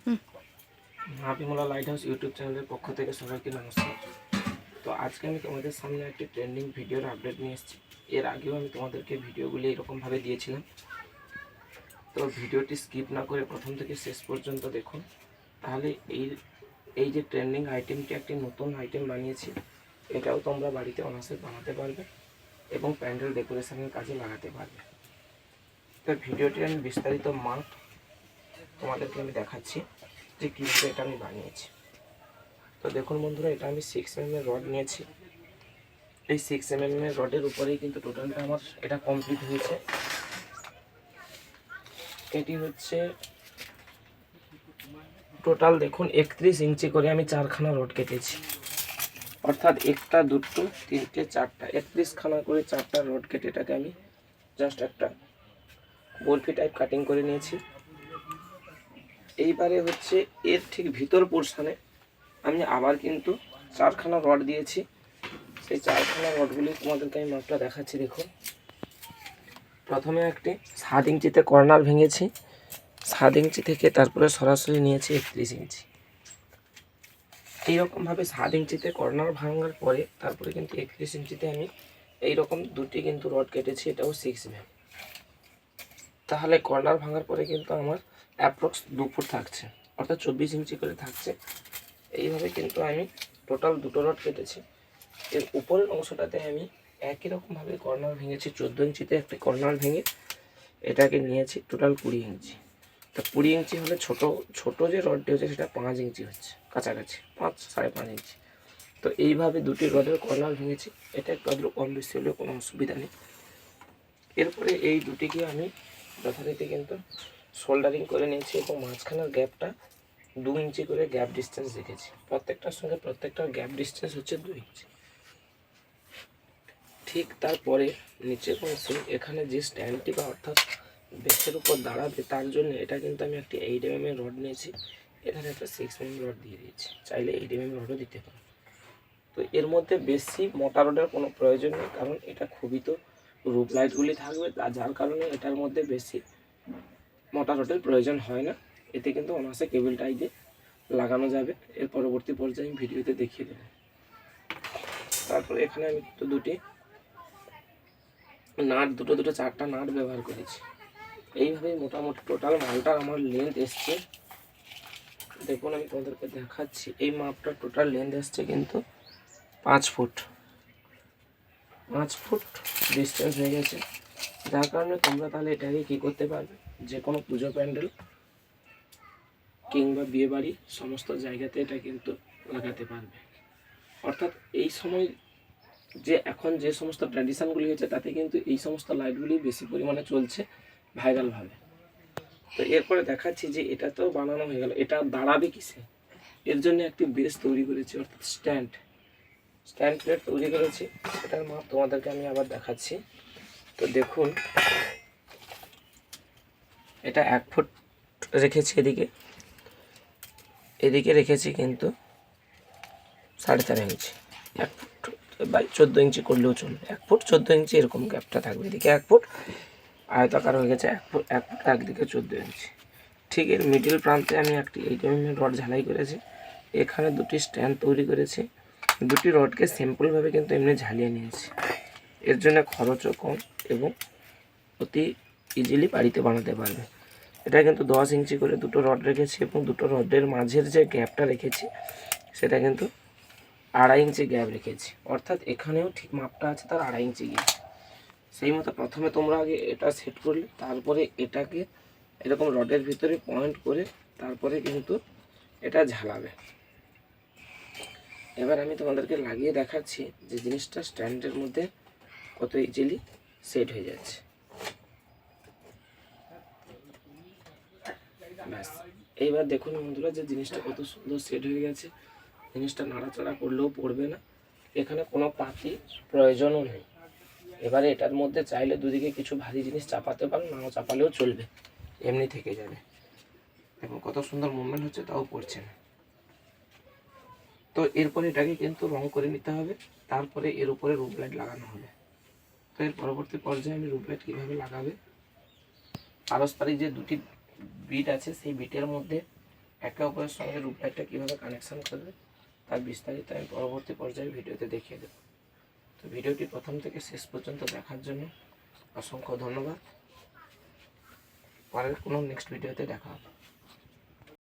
Bimala light house YouTube চ্যানেলের পক্ষ থেকে সবাইকে নমস্কার। তো আজকে আমি তোমাদের সামনে একটি ট্রেন্ডিং ভিডিওর আপডেট নিয়ে এসেছি। এর আগেও আমি তোমাদেরকে ভিডিওগুলি এরকমভাবে দিয়েছিলাম। তো ভিডিওটি স্কিপ না করে প্রথম থেকে শেষ পর্যন্ত দেখুন, তাহলে এই যে ট্রেন্ডিং আইটেমটি একটি নতুন আইটেম বানিয়েছি, এটাও তোমরা বাড়িতে অনায়াসে বানাতে পারবে এবং প্যান্ডেল ডেকোরেশনের কাজে লাগাতে পারবে। তো ভিডিওটি আমি বিস্তারিত মাপ তোমাদেরকে আমি দেখাচ্ছি যে কীভাবে এটা আমি বানিয়েছি। তো দেখুন বন্ধুরা, এটা আমি 6mm এর রড নিয়েছি। এই 6mm এর রডের উপরেই কিন্তু টোটালটা আমার এটা কমপ্লিট হয়েছে। এটি হচ্ছে টোটাল দেখুন 31 ইঞ্চি করে আমি 4খানা রড কেটেছি, অর্থাৎ একটা, দুটো, তিনটে, চারটা, 31খানা করে 4টা রড কেটে এটাকে আমি জাস্ট একটা বরফি টাইপ কাটিং করে নিয়েছি। এইবারে হচ্ছে এর ঠিক ভিতর পোর্শনে আমি আবার কিন্তু 4খানা রড দিয়েছি। সেই 4খানা রডগুলি তোমাদেরকে আমি মাপটা দেখাচ্ছি। দেখুন, প্রথমে একটি 7 ইঞ্চিতে কর্নার ভেঙেছি, 7 ইঞ্চি থেকে তারপরে সরাসরি নিয়েছি 31 ইঞ্চি। এইরকমভাবে 7 ইঞ্চিতে কর্নার ভাঙার পরে তারপরে কিন্তু 31 ইঞ্চিতে আমি এইরকম দুটি কিন্তু রড কেটেছি, এটাও 6mm। তাহলে কর্নার ভাঙার পরে কিন্তু আমার অ্যাপ্রক্স 2 ফুট থাকছে, অর্থাৎ 24 ইঞ্চি করে থাকছে। এইভাবে কিন্তু আমি টোটাল দুটো রড কেটেছি। এর উপরের অংশটাতে আমি একই রকমভাবে কর্নার ভেঙেছি, 14 ইঞ্চিতে একটা কর্নার ভেঙে এটাকে নিয়েছি টোটাল 20 ইঞ্চি। তো 20 ইঞ্চি হলে ছোট যে রডটি হচ্ছে সেটা 5 ইঞ্চি হচ্ছে, কাছাকাছি 5-5.5 ইঞ্চি। তো এইভাবে দুটি রডের কর্নার ভেঙেছি। এটা একটু আদ্র কম বেশি হলেও কোনো অসুবিধা নেই। এরপরে এই দুটিকে আমি যথারীতি কিন্তু সোল্ডারিং করে নিয়েছি এবং মাঝখানের গ্যাপটা 2 ইঞ্চি করে গ্যাপ ডিস্টেন্স রেখেছি। প্রত্যেকটার সঙ্গে প্রত্যেকটার গ্যাপ ডিস্টেন্স হচ্ছে 2 ইঞ্চি। ঠিক তারপরে নিচের অংশে এখানে যে স্ট্যান্ডটি বা অর্থাৎ বেসের উপর দাঁড়াবে তার জন্য এটা কিন্তু আমি একটি 8mm এর রড নিয়েছি, এখানে একটা 6mm রড দিয়ে দিয়েছি। চাইলে 8mm রডও দিতে পারো। তো এর মধ্যে বেশি মোটা রডের কোনো প্রয়োজন নেই, কারণ এটা খুবই তো রুপ লাইটগুলি থাকবে, যার কারণে এটার মধ্যে বেশি মোটা রডের প্রয়োজন হয় না। এতে কিন্তু অনায়াসে কেবলটাই দিয়ে লাগানো যাবে। এর পরবর্তী পর্যায়ে আমি ভিডিওতে দেখিয়ে দেবো। তারপরে এখানে আমি তো দুটি নাট, দুটো 4টা নাট ব্যবহার করেছি। এইভাবেই মোটামুটি টোটাল মালটা আমার লেন্থ এসছে। দেখুন, আমি তোমাদেরকে দেখাচ্ছি। এই মাপটা টোটাল লেন্থ এসছে কিন্তু 5 ফুট। 5 ফুট ডিস্টেন্স হয়ে গেছে, যার কারণে তোমরা তাহলে এটাকে কী করতে পারবে, যে কোনো পুজো প্যান্ডেল কিংবা বিয়েবাড়ি সমস্ত জায়গাতে এটা কিন্তু লাগাতে পারবে। অর্থাৎ এই সময় যে এখন যে সমস্ত ট্র্যাডিশানগুলি হয়েছে তাতে কিন্তু এই সমস্ত লাইটগুলি বেশি পরিমাণে চলছে ভাইরালভাবে। তো এরপরে দেখাচ্ছি যে এটা তো বানানো হয়ে গেল, এটা দাঁড়াবে কিসে, এর জন্য একটি বেস তৈরি করেছি, অর্থাৎ স্ট্যান্ড প্লেট তৈরি করেছি। এটার মাপ তোমাদেরকে আমি আবার দেখাচ্ছি। তো দেখুন, এটা 1 ফুট রেখেছি, এদিকে রেখেছি কিন্তু 4.5 ইঞ্চি। 1 ফুট বাই 14 ইঞ্চি করলেও চলবে। 1 ফুট 14 ইঞ্চি এরকম গ্যাপটা থাকবে। এদিকে 1 ফুট, আয়তাকার হয়ে গেছে 1 ফুট, একদিকে 14 ইঞ্চি। ঠিক এর মিডিল প্রান্তে আমি একটি 8mm রড ঝালাই করেছি। এখানে দুটি স্ট্যান্ড তৈরি করেছি। দুটি রডকে সিম্পলভাবে কিন্তু এমনি ঝালিয়ে নিয়েছি। এর জন্য খরচও কম এবং অতি ইজিলি বাড়িতে বানাতে পারবে। এটা কিন্তু 10 ইঞ্চি করে দুটো রড রেখেছি এবং দুটো রডের মাঝের যে গ্যাপটা রেখেছি সেটা কিন্তু 2.5 ইঞ্চি গ্যাপ রেখেছি, অর্থাৎ এখানেও ঠিক মাপটা আছে তার 2.5 ইঞ্চি গ্যাপ। সেই মতো প্রথমে তোমরা আগে এটা সেট করলে, তারপরে এটাকে এরকম রডের ভিতরে পয়েন্ট করে তারপরে কিন্তু এটা ঝালাবে। এবার আমি তোমাদেরকে লাগিয়ে দেখাচ্ছি যে জিনিসটা স্ট্যান্ডের মধ্যে কত ইজিলি সেট হয়ে যাচ্ছে। ব্যাস, এইবার দেখুন বন্ধুরা যে জিনিসটা কত সুন্দর সেট হয়ে গেছে। জিনিসটা নাড়াচাড়া করলেও পড়বে না, এখানে কোনো পাতি প্রয়োজনও নেই। এবারে এটার মধ্যে চাইলে দুদিকে কিছু ভারী জিনিস চাপাতে পারো, নাও চাপালেও চলবে, এমনি থেকে যাবে। দেখুন কত সুন্দর মুভমেন্ট হচ্ছে, তাও পড়ছে না। তো এরপরে এটাকে কিন্তু রং করে নিতে হবে, তারপরে এর উপরে রুপ লাইট লাগানো হবে। তো এর পরবর্তী পর্যায়ে আমি রুপ লাইট কীভাবে লাগাবে, পারস্পরিক যে দুটি বিট আছে সেই বিটের মধ্যে একে অপরের সঙ্গে রুট লাইটটা কীভাবে কানেকশান করবে তার বিস্তারিত আমি পরবর্তী পর্যায়ে ভিডিওতে দেখিয়ে দেবো। তো ভিডিওটি প্রথম থেকে শেষ পর্যন্ত দেখার জন্য অসংখ্য ধন্যবাদ। পরের কোনো নেক্সট ভিডিওতে দেখা হবে।